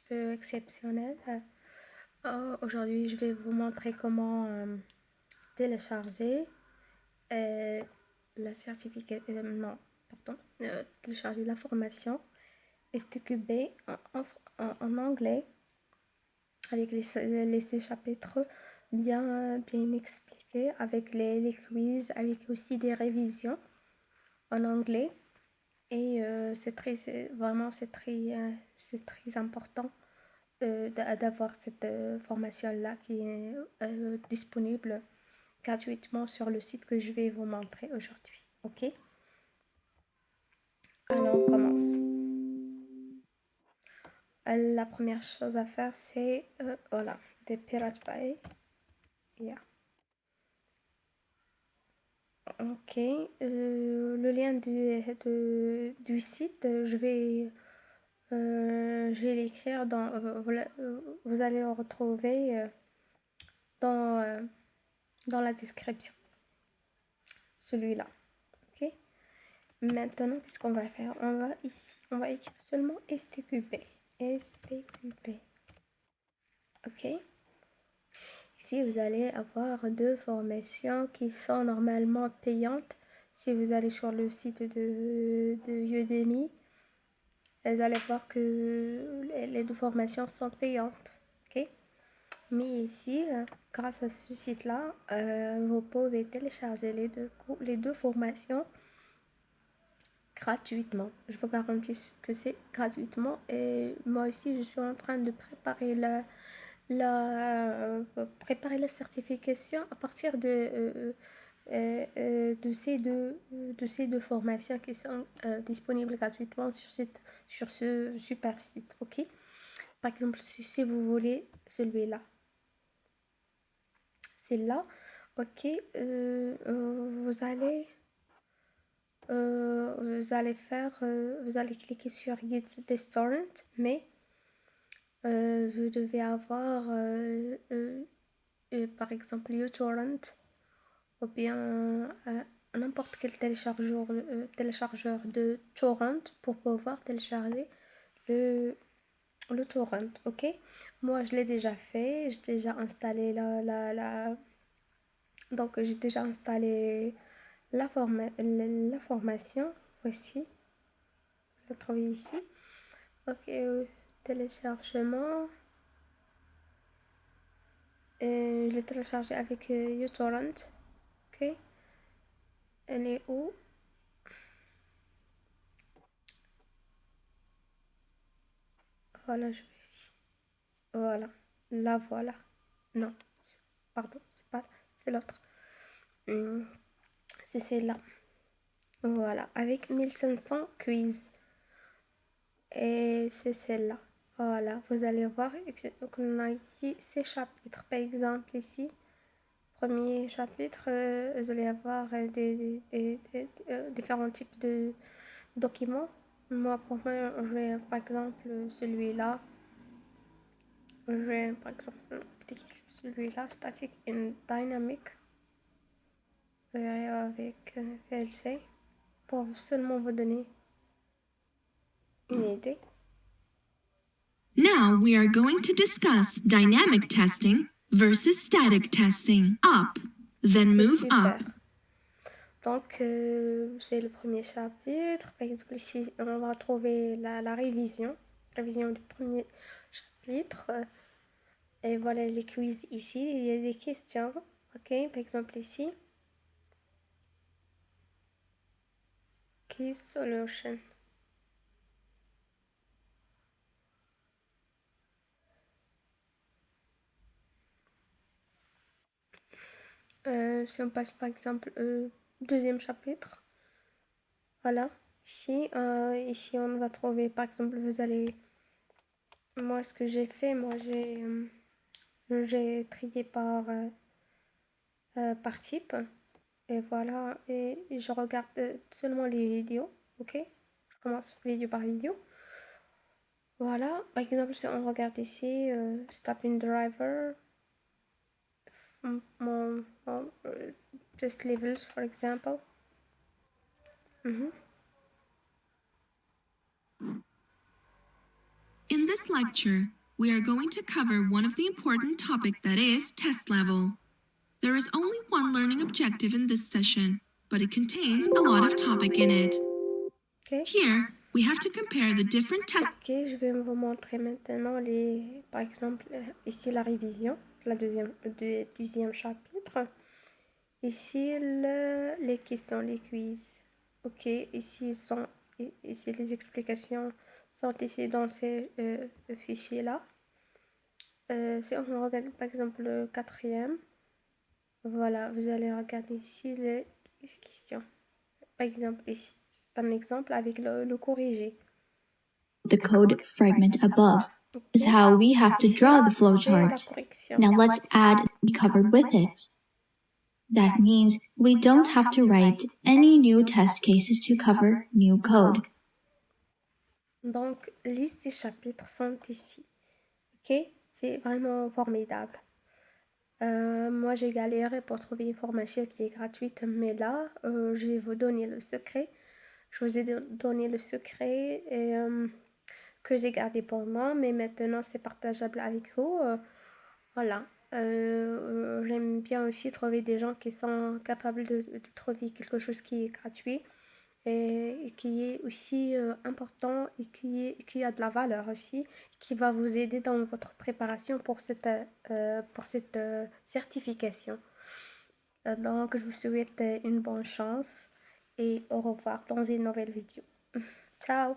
peu exceptionnel. Aujourd'hui, je vais vous montrer comment télécharger la certificat, non, pardon, télécharger la formation STQB en anglais avec les 6 chapitres bien expliqués, avec les quiz, avec aussi des révisions en anglais. Et c'est très important d'avoir cette formation-là qui est disponible gratuitement sur le site que je vais vous montrer aujourd'hui. Ok? Alors, on commence. La première chose à faire, c'est voilà, des Pirate Bay. Yeah. Ok, le lien du site, je vais l'écrire dans. Vous allez le retrouver dans, dans la description. Celui-là. Ok. Maintenant, qu'est-ce qu'on va faire? On va écrire seulement STQB. STQB. Ok. Ici, vous allez avoir deux formations qui sont normalement payantes. Si vous allez sur le site de Udemy, vous allez voir que les deux formations sont payantes. Ok. Mais ici, grâce à ce site-là, vous pouvez télécharger les deux formations gratuitement. Je vous garantis que c'est gratuitement. Et moi aussi, je suis en train de préparer préparer la certification à partir de ces deux formations qui sont disponibles gratuitement sur ce super site. Ok? Par exemple, si vous voulez celui-là, c'est là. Ok? Vous allez cliquer sur Get this torrent, mais vous devez avoir par exemple uTorrent ou bien n'importe quel téléchargeur de torrent pour pouvoir télécharger le torrent. Ok, moi je l'ai déjà fait, j'ai déjà installé donc j'ai déjà installé la formation. Voici, vous la trouvez ici. Ok, téléchargement. Je l'ai téléchargé avec uTorrent. Ok, elle est où? Voilà, je vais ici. Voilà, la voilà. Non, pardon, c'est l'autre. C'est celle-là. Voilà, avec 1500 quiz. Et c'est celle-là. Voilà, vous allez voir qu'on a ici ces chapitres. Par exemple, ici, premier chapitre, vous allez avoir différents types de documents. Moi, pour moi, je vais par exemple celui-là. Je vais par exemple cliquer sur celui-là, Static and Dynamic, avec VLC, pour seulement vous donner une idée. Now we are going to discuss dynamic testing versus static testing. Up, then move up. Donc, c'est le premier chapitre. Par exemple, ici, on va trouver la révision du premier chapitre. Et voilà les quiz ici. Il y a des questions. Ok, par exemple, ici. Quiz solution. Si on passe par exemple au deuxième chapitre. Voilà. Ici, on va trouver, par exemple, moi, ce que j'ai fait, j'ai trié par type. Et voilà, et je regarde seulement les vidéos, ok? Je commence vidéo par vidéo. Voilà, par exemple, si on regarde ici, Stopping Driver, mon test levels, for example. In In this lecture, we are going to cover one of the important topics that is test level. There is only one learning objective in this session, but it contains a lot of topic in it. Ok. Here, we have to compare the different tests. Ok, je vais vous montrer maintenant par exemple, ici la révision, le deuxième chapitre. Ici, les questions, les quiz. Ok, ici les explications sont ici dans ces fichiers-là. Si on regarde par exemple le quatrième, voilà, vous allez regarder ici les questions. Par exemple, ici, c'est un exemple avec le corrigé. The code fragment above is how we have to draw the flowchart. Now let's add the cover with it. That means we don't have to write any new test cases to cover new code. Donc, les 6 chapitres sont ici. Ok, c'est vraiment formidable. Moi, j'ai galéré pour trouver une formation qui est gratuite, mais là, je vais vous donner le secret. Je vous ai donné le secret que j'ai gardé pour moi, mais maintenant, c'est partageable avec vous. Voilà. J'aime bien aussi trouver des gens qui sont capables de trouver quelque chose qui est gratuit et qui est aussi important et qui a de la valeur aussi, qui va vous aider dans votre préparation pour cette certification. Donc, je vous souhaite une bonne chance et au revoir dans une nouvelle vidéo. Ciao!